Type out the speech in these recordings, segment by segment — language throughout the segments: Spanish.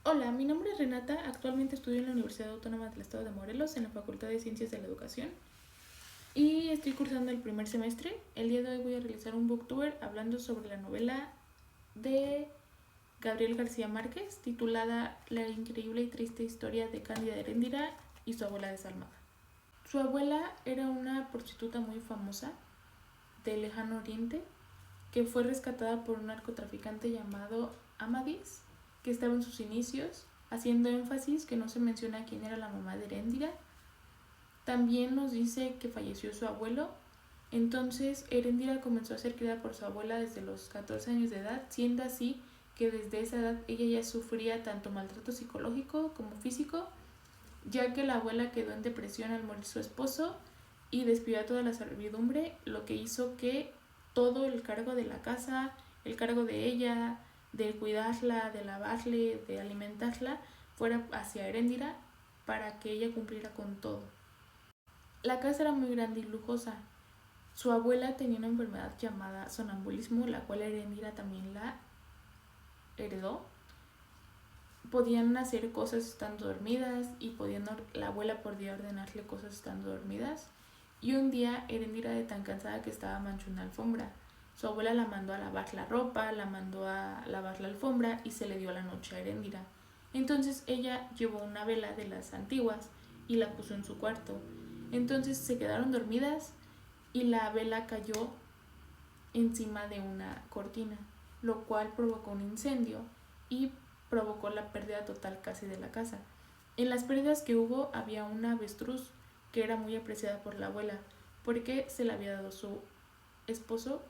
Hola, mi nombre es Renata, actualmente estudio en la Universidad Autónoma del Estado de Morelos en la Facultad de Ciencias de la Educación y estoy cursando el primer semestre. El día de hoy voy a realizar un booktuber hablando sobre la novela de Gabriel García Márquez titulada La increíble y triste historia de Cándida Heréndira y su abuela desalmada. Su abuela era una prostituta muy famosa del lejano oriente que fue rescatada por un narcotraficante llamado Amadís, que estaba en sus inicios, haciendo énfasis que no se menciona quién era la mamá de Heréndira. También nos dice que falleció su abuelo. Entonces Heréndira comenzó a ser criada por su abuela desde los 14 años de edad, siendo así que desde esa edad ella ya sufría tanto maltrato psicológico como físico, ya que la abuela quedó en depresión al morir su esposo y despidió a toda la servidumbre, lo que hizo que todo el cargo de la casa, el cargo de ella, de cuidarla, de lavarle, de alimentarla, fuera hacia Heréndira para que ella cumpliera con todo. La casa era muy grande y lujosa. Su abuela tenía una enfermedad llamada sonambulismo, la cual Heréndira también la heredó. Podían hacer cosas estando dormidas y la abuela podía ordenarle cosas estando dormidas. Y un día Heréndira, de tan cansada que estaba, manchó una alfombra. Su abuela la mandó a lavar la ropa, la mandó a lavar la alfombra y se le dio la noche a Heréndira. Entonces ella llevó una vela de las antiguas y la puso en su cuarto. Entonces se quedaron dormidas y la vela cayó encima de una cortina, lo cual provocó un incendio y provocó la pérdida total casi de la casa. En las pérdidas que hubo había una avestruz que era muy apreciada por la abuela porque se la había dado su esposo.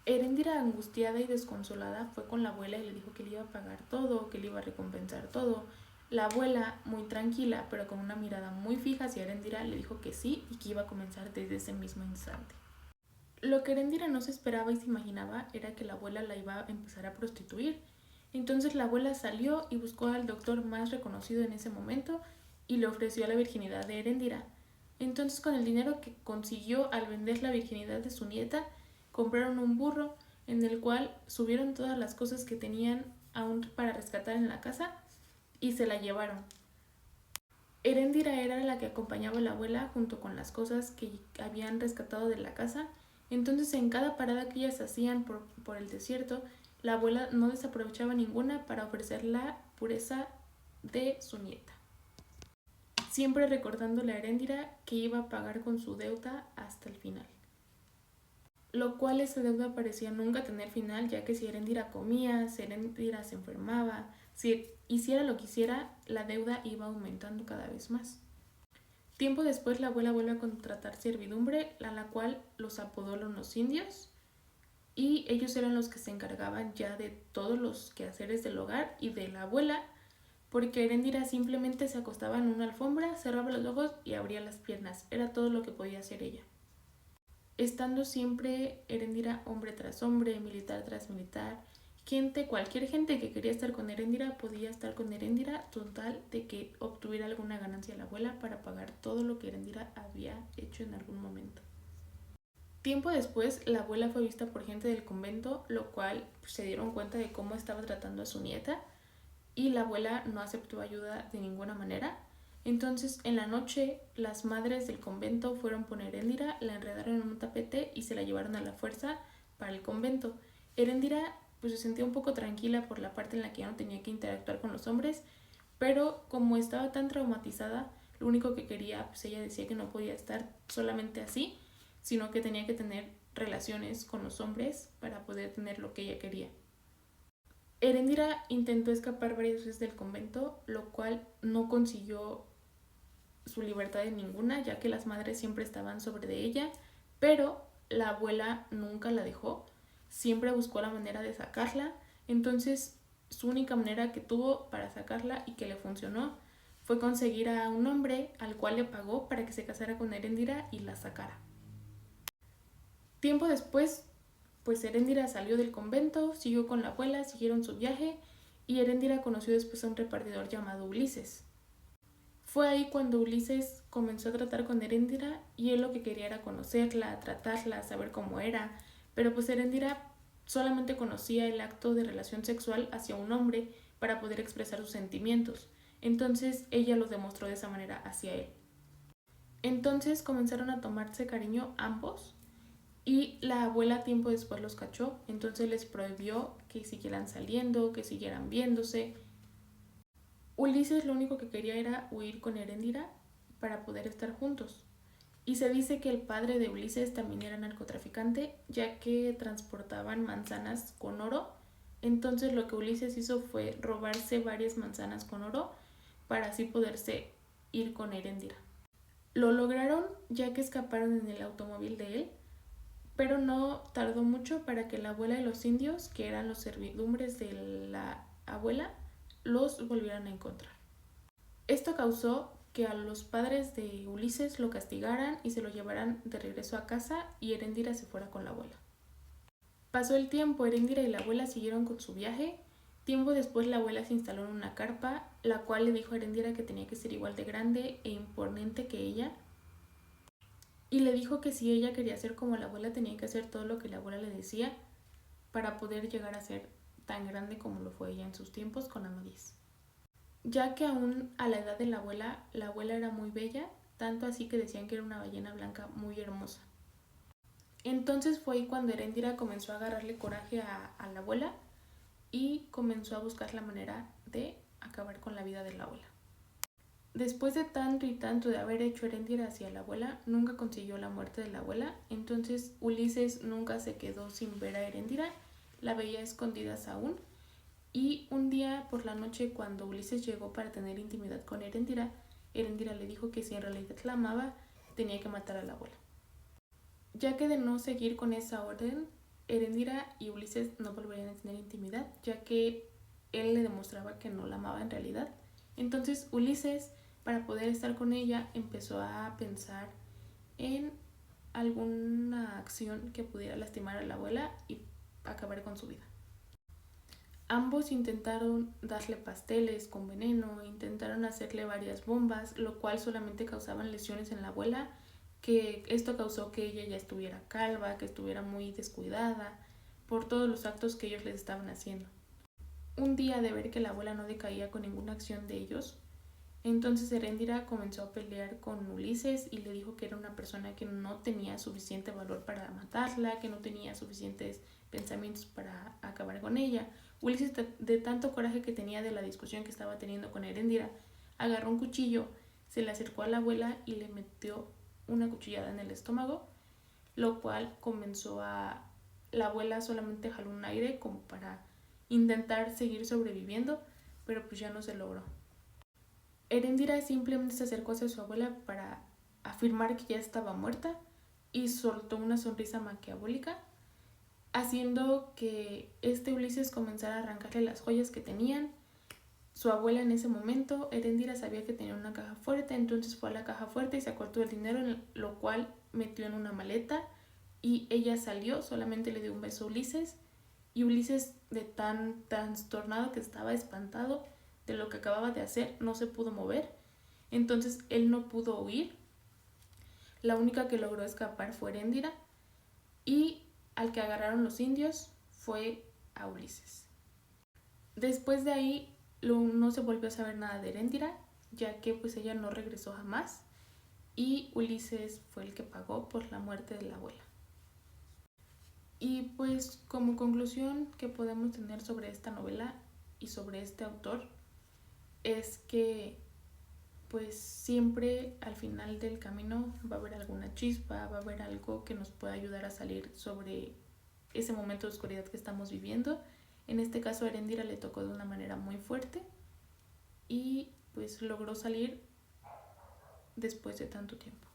Heréndira, angustiada y desconsolada, fue con la abuela y le dijo que le iba a pagar todo, que le iba a recompensar todo. La abuela, muy tranquila pero con una mirada muy fija hacia Heréndira, le dijo que sí y que iba a comenzar desde ese mismo instante. Lo que Heréndira no se esperaba y se imaginaba era que la abuela la iba a empezar a prostituir. Entonces la abuela salió y buscó al doctor más reconocido en ese momento y le ofreció la virginidad de Heréndira. Entonces, con el dinero que consiguió al vender la virginidad de su nieta, compraron un burro en el cual subieron todas las cosas que tenían aún para rescatar en la casa y se la llevaron. Heréndira era la que acompañaba a la abuela junto con las cosas que habían rescatado de la casa. Entonces, en cada parada que ellas hacían por el desierto, la abuela no desaprovechaba ninguna para ofrecer la pureza de su nieta, siempre recordándole a Heréndira que iba a pagar con su deuda hasta el final. Lo cual esa deuda parecía nunca tener final, ya que si Heréndira comía, si Heréndira se enfermaba, si hiciera lo que hiciera, la deuda iba aumentando cada vez más. Tiempo después la abuela vuelve a contratar servidumbre, a la cual los apodó los indios, y ellos eran los que se encargaban ya de todos los quehaceres del hogar y de la abuela, porque Heréndira simplemente se acostaba en una alfombra, cerraba los ojos y abría las piernas, era todo lo que podía hacer ella. Estando siempre Heréndira hombre tras hombre, militar tras militar, cualquier gente que quería estar con Heréndira podía estar con Heréndira, total de que obtuviera alguna ganancia la abuela para pagar todo lo que Heréndira había hecho en algún momento. Tiempo después, la abuela fue vista por gente del convento, lo cual se dieron cuenta de cómo estaba tratando a su nieta y la abuela no aceptó ayuda de ninguna manera. Entonces, en la noche, las madres del convento fueron por Heréndira, la enredaron en un tapete y se la llevaron a la fuerza para el convento. Heréndira se sentía un poco tranquila por la parte en la que ya no tenía que interactuar con los hombres, pero como estaba tan traumatizada, lo único que quería, ella decía que no podía estar solamente así, sino que tenía que tener relaciones con los hombres para poder tener lo que ella quería. Heréndira intentó escapar varias veces del convento, lo cual no consiguió su libertad en ninguna, ya que las madres siempre estaban sobre de ella, pero la abuela nunca la dejó, siempre buscó la manera de sacarla. Entonces, su única manera que tuvo para sacarla y que le funcionó fue conseguir a un hombre al cual le pagó para que se casara con Heréndira y la sacara. Tiempo después, Heréndira salió del convento, siguió con la abuela, siguieron su viaje y Heréndira conoció después a un repartidor llamado Ulises. Fue ahí cuando Ulises comenzó a tratar con Heréndira y él lo que quería era conocerla, tratarla, saber cómo era, pero Heréndira solamente conocía el acto de relación sexual hacia un hombre para poder expresar sus sentimientos. Entonces ella los demostró de esa manera hacia él. Entonces comenzaron a tomarse cariño ambos y la abuela tiempo después los cachó, entonces les prohibió que siguieran saliendo, que siguieran viéndose. Ulises lo único que quería era huir con Heréndira para poder estar juntos. Y se dice que el padre de Ulises también era narcotraficante, ya que transportaban manzanas con oro. Entonces lo que Ulises hizo fue robarse varias manzanas con oro para así poderse ir con Heréndira. Lo lograron ya que escaparon en el automóvil de él, pero no tardó mucho para que la abuela y los indios, que eran los servidumbres de la abuela, los volvieran a encontrar. Esto causó que a los padres de Ulises lo castigaran y se lo llevaran de regreso a casa y Heréndira se fuera con la abuela. Pasó el tiempo, Heréndira y la abuela siguieron con su viaje. Tiempo después la abuela se instaló en una carpa, la cual le dijo a Heréndira que tenía que ser igual de grande e imponente que ella. Y le dijo que si ella quería ser como la abuela tenía que hacer todo lo que la abuela le decía para poder llegar a ser tan grande como lo fue ella en sus tiempos con Amadís. Ya que aún a la edad de la abuela era muy bella, tanto así que decían que era una ballena blanca muy hermosa. Entonces fue ahí cuando Heréndira comenzó a agarrarle coraje a la abuela y comenzó a buscar la manera de acabar con la vida de la abuela. Después de tanto y tanto de haber hecho Heréndira hacia la abuela, nunca consiguió la muerte de la abuela, entonces Ulises nunca se quedó sin ver a Heréndira, la veía a escondidas aún. Y un día por la noche, cuando Ulises llegó para tener intimidad con Heréndira, Heréndira le dijo que si en realidad la amaba, tenía que matar a la abuela. Ya que de no seguir con esa orden, Heréndira y Ulises no volverían a tener intimidad, ya que él le demostraba que no la amaba en realidad. Entonces Ulises, para poder estar con ella, empezó a pensar en alguna acción que pudiera lastimar a la abuela y acabar con su vida. Ambos intentaron darle pasteles con veneno, intentaron hacerle varias bombas, lo cual solamente causaban lesiones en la abuela, que esto causó que ella ya estuviera calva, que estuviera muy descuidada por todos los actos que ellos les estaban haciendo. Un día, de ver que la abuela no decaía con ninguna acción de ellos, entonces Heréndira comenzó a pelear con Ulises y le dijo que era una persona que no tenía suficiente valor para matarla, que no tenía suficientes pensamientos para acabar con ella. Ulises, de tanto coraje que tenía de la discusión que estaba teniendo con Heréndira, agarró un cuchillo, se le acercó a la abuela y le metió una cuchillada en el estómago, lo cual la abuela solamente jaló un aire como para intentar seguir sobreviviendo, pero pues ya no se logró. Heréndira simplemente se acercó hacia su abuela para afirmar que ya estaba muerta y soltó una sonrisa maquiavélica, haciendo que Ulises comenzara a arrancarle las joyas que tenían. Su abuela en ese momento, Heréndira sabía que tenía una caja fuerte, entonces fue a la caja fuerte y sacó todo el dinero, lo cual metió en una maleta y ella salió, solamente le dio un beso a Ulises y Ulises, de tan trastornado que estaba, espantado de lo que acababa de hacer, no se pudo mover, entonces él no pudo huir. La única que logró escapar fue Heréndira y al que agarraron los indios fue a Ulises. Después de ahí no se volvió a saber nada de Heréndira, ya que pues ella no regresó jamás y Ulises fue el que pagó por la muerte de la abuela. Y pues como conclusión que podemos tener sobre esta novela y sobre este autor es que pues siempre al final del camino va a haber alguna chispa, va a haber algo que nos pueda ayudar a salir sobre ese momento de oscuridad que estamos viviendo. En este caso a Heréndira le tocó de una manera muy fuerte y pues logró salir después de tanto tiempo.